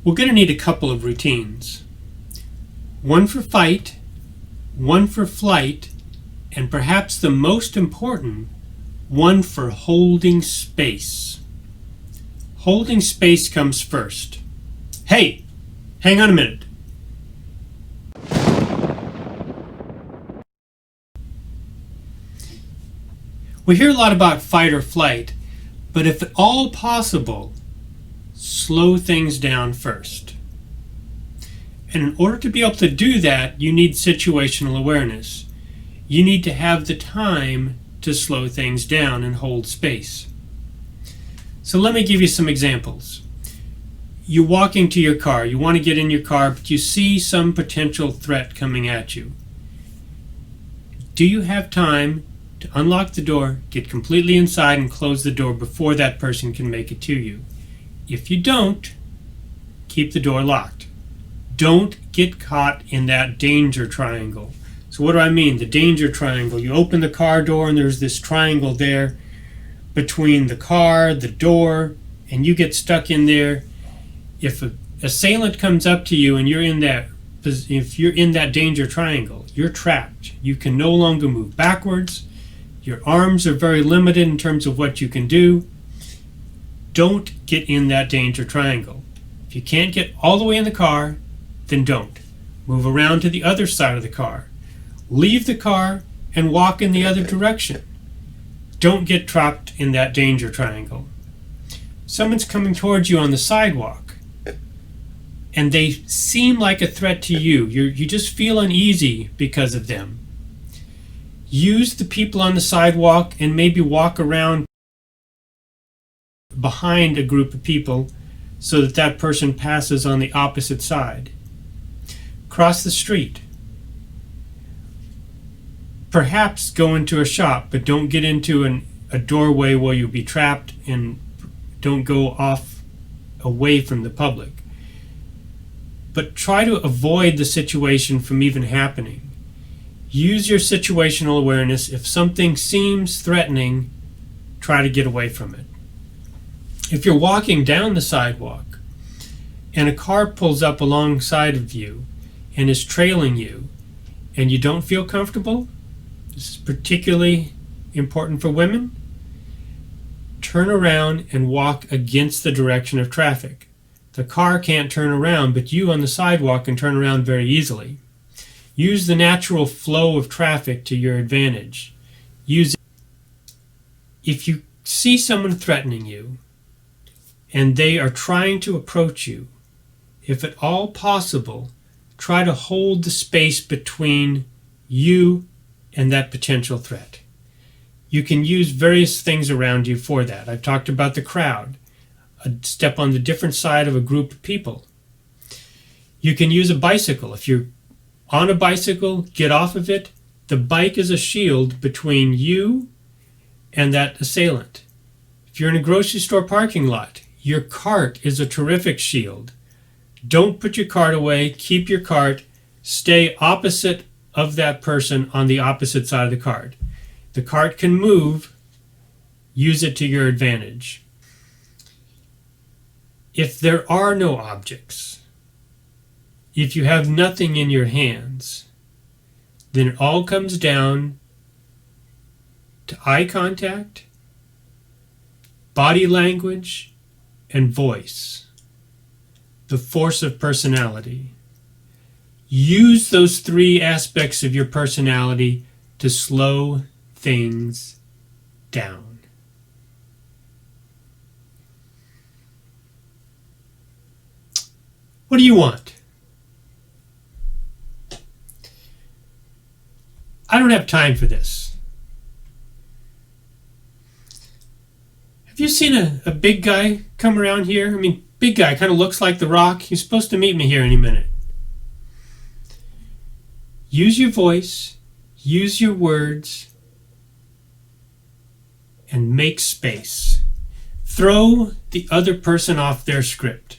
We're going to need a couple of routines. One for fight, one for flight, and perhaps the most important, one for holding space. Holding space comes first. Hey, hang on a minute. We hear a lot about fight or flight, but if at all possible, slow things down first. And in order to be able to do that, you need situational awareness. You need to have the time to slow things down and hold space. So let me give you some examples. You're walking to your car. You want to get in your car, but you see some potential threat coming at you. Do you have time to unlock the door, get completely inside, and close the door before that person can make it to you? If you don't, keep the door locked. Don't get caught in that danger triangle. So what do I mean? The danger triangle. You open the car door and there's this triangle there between the car, the door, and you get stuck in there. If an assailant comes up to you and if you're in that danger triangle, you're trapped. You can no longer move backwards. Your arms are very limited in terms of what you can do. Don't get in that danger triangle. If you can't get all the way in the car, then don't. Move around to the other side of the car. Leave the car and walk in the other direction. Don't get trapped in that danger triangle. Someone's coming towards you on the sidewalk and they seem like a threat to you. You just feel uneasy because of them. Use the people on the sidewalk and maybe walk around behind a group of people so that that person passes on the opposite side. Cross the street. Perhaps go into a shop, but don't get into a doorway where you'll be trapped, and don't go off away from the public. But try to avoid the situation from even happening. Use your situational awareness. If something seems threatening, try to get away from it. If you're walking down the sidewalk and a car pulls up alongside of you and is trailing you and you don't feel comfortable, this is particularly important for women, turn around and walk against the direction of traffic. The car can't turn around, but you on the sidewalk can turn around very easily. Use the natural flow of traffic to your advantage. If you see someone threatening you and they are trying to approach you, if at all possible, try to hold the space between you and that potential threat. You can use various things around you for that. I've talked about the crowd, a step on the different side of a group of people. You can use a bicycle. If you're on a bicycle, get off of it. The bike is a shield between you and that assailant. If you're in a grocery store parking lot, your cart is a terrific shield. Don't put your cart away. Keep your cart. Stay opposite of that person on the opposite side of the cart. The cart can move. Use it to your advantage. If there are no objects, if you have nothing in your hands, then it all comes down to eye contact, body language, and voice. The force of personality. Use those three aspects of your personality to slow things down. What do you want? I don't have time for this. Have you seen a big guy come around here? I mean, big guy, kind of looks like The Rock. He's supposed to meet me here any minute. Use your voice, use your words, and make space. Throw the other person off their script.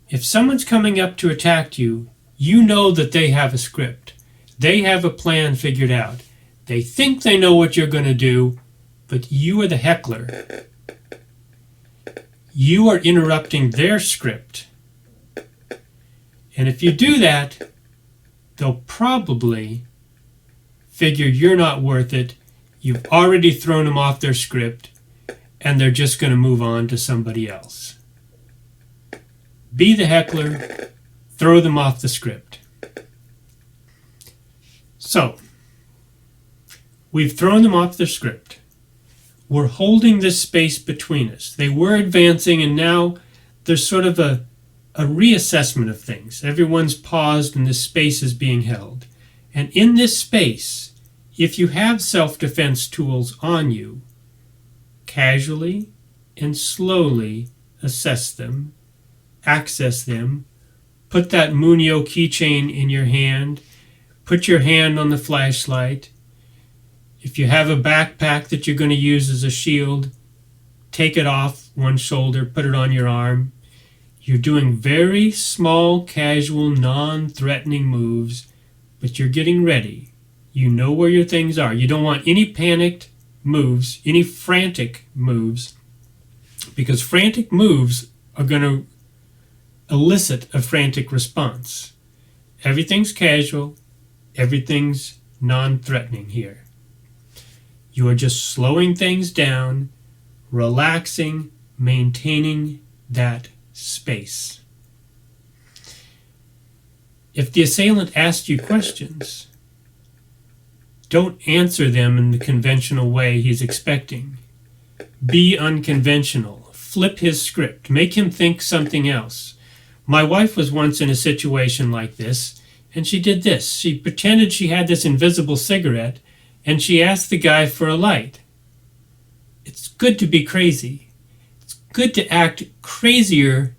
If someone's coming up to attack you, you know that they have a script. They have a plan figured out. They think they know what you're going to do, but you are the heckler. You are interrupting their script. And if you do that, they'll probably figure you're not worth it. You've already thrown them off their script, and they're just going to move on to somebody else. Be the heckler, throw them off the script. So, we've thrown them off the script. We're holding this space between us. They were advancing, and now there's sort of a reassessment of things. Everyone's paused, and this space is being held. And in this space, if you have self-defense tools on you, casually and slowly assess them, access them, put that Munio keychain in your hand, put your hand on the flashlight. If you have a backpack that you're going to use as a shield, take it off one shoulder, put it on your arm. You're doing very small, casual, non-threatening moves, but you're getting ready. You know where your things are. You don't want any panicked moves, any frantic moves, because frantic moves are going to elicit a frantic response. Everything's casual. Everything's non-threatening here. You are just slowing things down, relaxing, maintaining that space. If the assailant asks you questions, don't answer them in the conventional way he's expecting. Be unconventional. Flip his script. Make him think something else. My wife was once in a situation like this, and she did this. She pretended she had this invisible cigarette, and she asked the guy for a light. It's good to be crazy. It's good to act crazier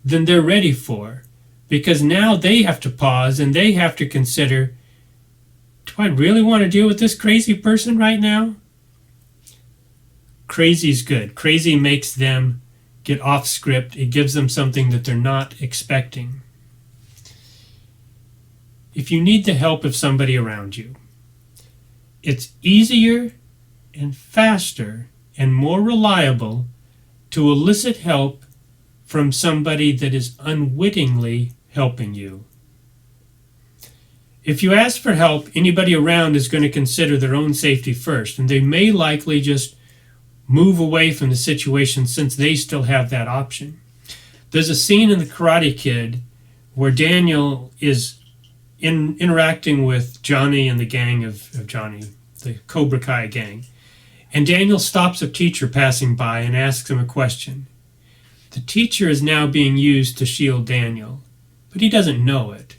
than they're ready for, because now they have to pause and they have to consider, do I really want to deal with this crazy person right now? Crazy's good. Crazy makes them get off script. It gives them something that they're not expecting. If you need the help of somebody around you, it's easier and faster and more reliable to elicit help from somebody that is unwittingly helping you. If you ask for help, anybody around is going to consider their own safety first, and they may likely just move away from the situation since they still have that option. There's a scene in The Karate Kid where Daniel is interacting with Johnny and the gang of Johnny, the Cobra Kai gang. And Daniel stops a teacher passing by and asks him a question. The teacher is now being used to shield Daniel, but he doesn't know it.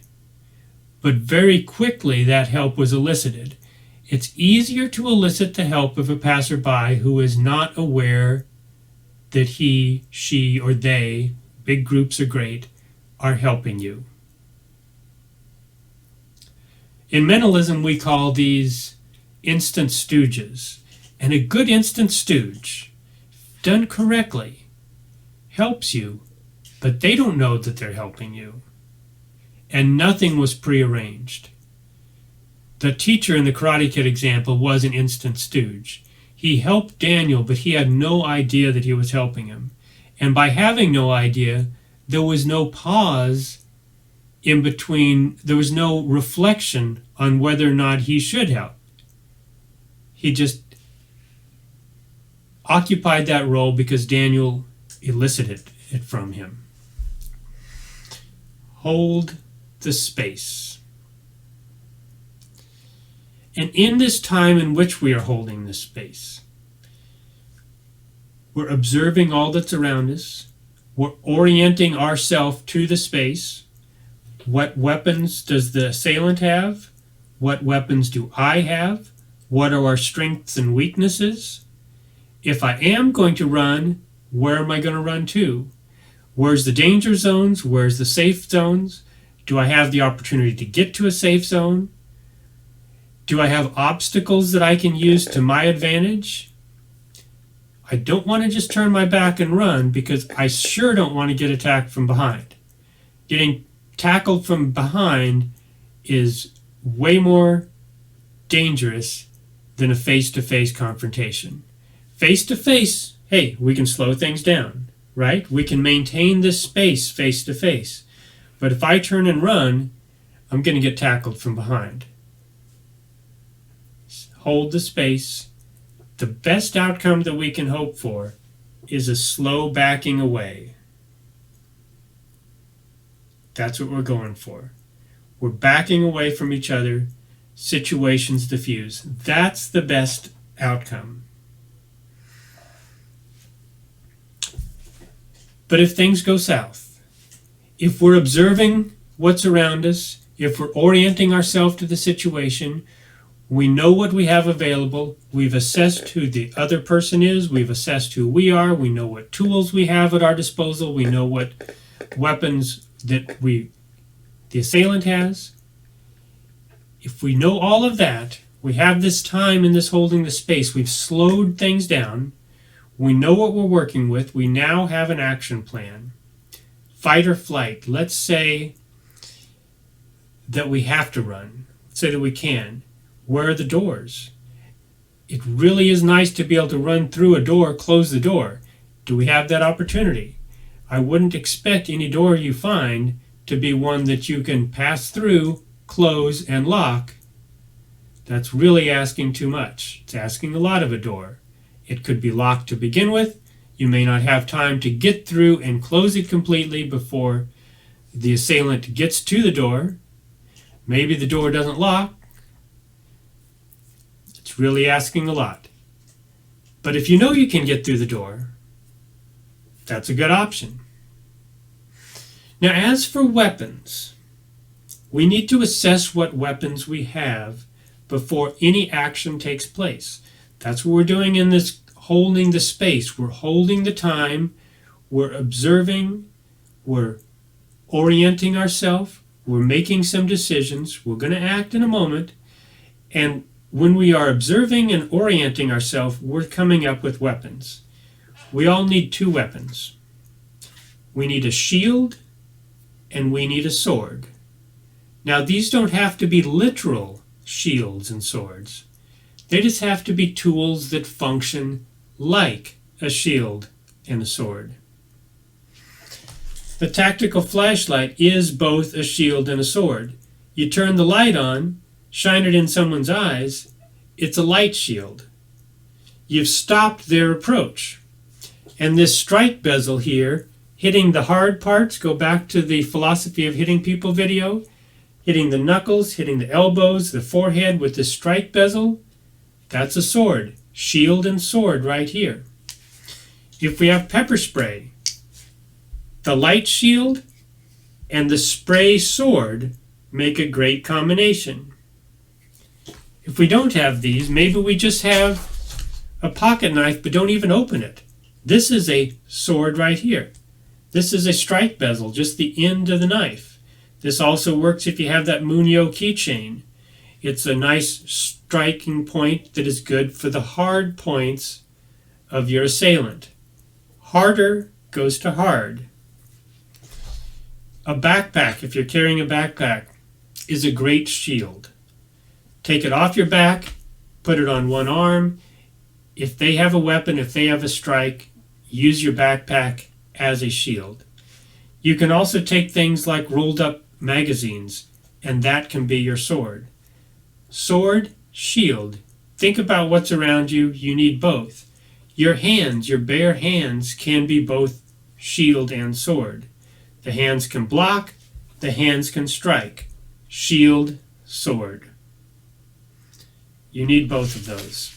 But very quickly that help was elicited. It's easier to elicit the help of a passerby who is not aware that he, she, or they, big groups are great, are helping you. In mentalism, we call these instant stooges. And a good instant stooge, done correctly, helps you, but they don't know that they're helping you. And nothing was prearranged. The teacher in the Karate Kid example was an instant stooge. He helped Daniel, but he had no idea that he was helping him. And by having no idea, there was no pause in between. There was no reflection on whether or not he should help. He just occupied that role because Daniel elicited it from him. Hold the space. And in this time in which we are holding this space, we're observing all that's around us. We're orienting ourselves to the space. What weapons does the assailant have? What weapons do I have? What are our strengths and weaknesses? If I am going to run, where am I going to run to? Where's the danger zones? Where's the safe zones? Do I have the opportunity to get to a safe zone? Do I have obstacles that I can use to my advantage? I don't want to just turn my back and run because I sure don't want to get attacked from behind. Getting tackled from behind is way more dangerous than a face-to-face confrontation. Face-to-face, hey, we can slow things down, right? We can maintain this space face-to-face. But if I turn and run, I'm going to get tackled from behind. Hold the space. The best outcome that we can hope for is a slow backing away. That's what we're going for. We're backing away from each other. Situations diffuse. That's the best outcome. But if things go south, if we're observing what's around us, if we're orienting ourselves to the situation, we know what we have available, we've assessed who the other person is, we've assessed who we are, we know what tools we have at our disposal, we know what weapons that the assailant has. If we know all of that, we have this time in this holding the space, we've slowed things down, we know what we're working with, we now have an action plan. Fight or flight. Let's say that we have to run. Let's say that we can. Where are the doors? It really is nice to be able to run through a door, close the door. Do we have that opportunity? I wouldn't expect any door you find to be one that you can pass through, close, and lock. That's really asking too much. It's asking a lot of a door. It could be locked to begin with. You may not have time to get through and close it completely before the assailant gets to the door. Maybe the door doesn't lock. It's really asking a lot. But if you know you can get through the door, that's a good option. Now, as for weapons, we need to assess what weapons we have before any action takes place. That's what we're doing in this holding the space. We're holding the time, we're observing, we're orienting ourselves, we're making some decisions, we're going to act in a moment, and when we are observing and orienting ourselves, we're coming up with weapons. We all need two weapons. We need a shield and we need a sword. Now, these don't have to be literal shields and swords. They just have to be tools that function like a shield and a sword. The tactical flashlight is both a shield and a sword. You turn the light on, shine it in someone's eyes, it's a light shield. You've stopped their approach. And this strike bezel here, hitting the hard parts, go back to the philosophy of hitting people video, hitting the knuckles, hitting the elbows, the forehead with the strike bezel, that's a sword. Shield and sword right here. If we have pepper spray, the light shield and the spray sword make a great combination. If we don't have these, maybe we just have a pocket knife but don't even open it. This is a sword right here. This is a strike bezel, just the end of the knife. This also works if you have that Munio keychain. It's a nice striking point that is good for the hard points of your assailant. Harder goes to hard. A backpack, if you're carrying a backpack, is a great shield. Take it off your back, put it on one arm. If they have a weapon, if they have a strike, use your backpack as a shield. You can also take things like rolled up magazines, and that can be your sword. Sword, shield. Think about what's around you. You need both. Your hands, your bare hands, can be both shield and sword. The hands can block, the hands can strike. Shield, sword. You need both of those.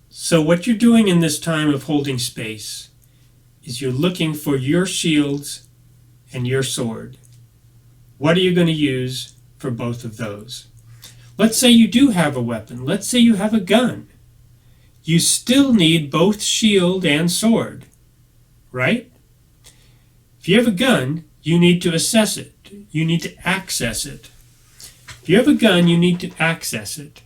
So what you're doing in this time of holding space is you're looking for your shields and your sword. What are you going to use for both of those? Let's say you do have a weapon. Let's say you have a gun. You still need both shield and sword, right? If you have a gun, you need to assess it. You need to access it. If you have a gun, you need to access it.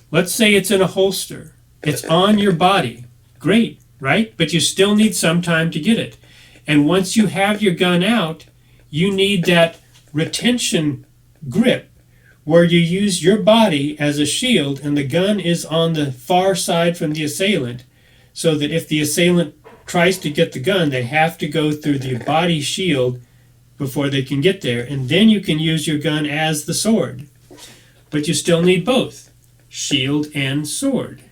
Let's say it's in a holster. It's on your body. Great, right? But you still need some time to get it. And once you have your gun out, you need that retention grip where you use your body as a shield and the gun is on the far side from the assailant so that if the assailant tries to get the gun, they have to go through the body shield before they can get there, and then you can use your gun as the sword. But you still need both, shield and sword.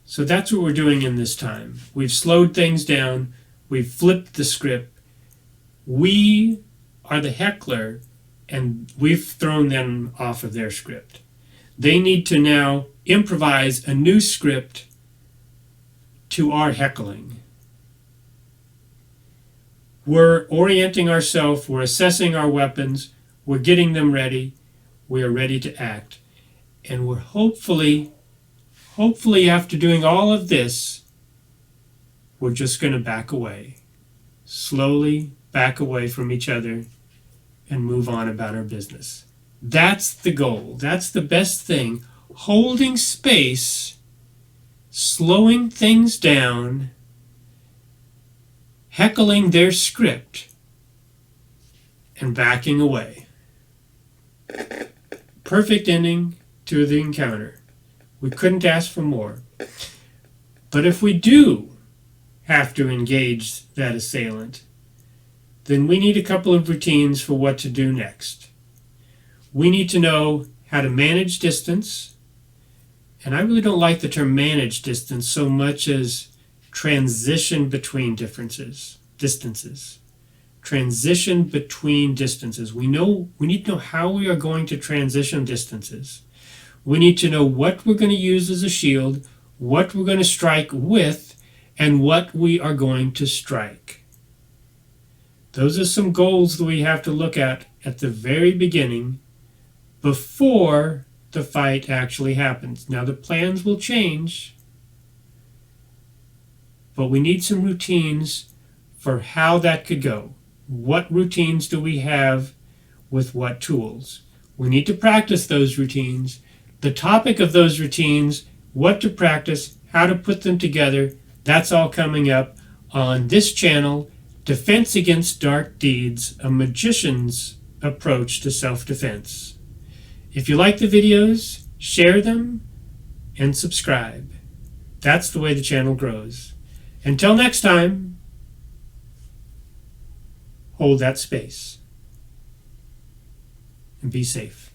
So that's what we're doing in this time. We've slowed things down. We've flipped the script. We are the heckler, and we've thrown them off of their script. They need to now improvise a new script to our heckling. We're orienting ourselves, we're assessing our weapons, we're getting them ready, we are ready to act. And we're hopefully after doing all of this, we're just going to back away. Slowly back away from each other and move on about our business. That's the goal. That's the best thing. Holding space, slowing things down, heckling their script, and backing away. Perfect ending to the encounter. We couldn't ask for more. But if we do have to engage that assailant, then we need a couple of routines for what to do next. We need to know how to manage distance, and I really don't like the term manage distance so much as transition between distances. Transition between distances. We need to know how we are going to transition distances. We need to know what we're going to use as a shield, what we're going to strike with, and what we are going to strike. Those are some goals that we have to look at the very beginning before the fight actually happens. Now the plans will change, but we need some routines for how that could go. What routines do we have with what tools? We need to practice those routines. The topic of those routines, what to practice, how to put them together, that's all coming up on this channel, Defense Against Dark Deeds, a magician's approach to self-defense. If you like the videos, share them and subscribe. That's the way the channel grows. Until next time, hold that space and be safe.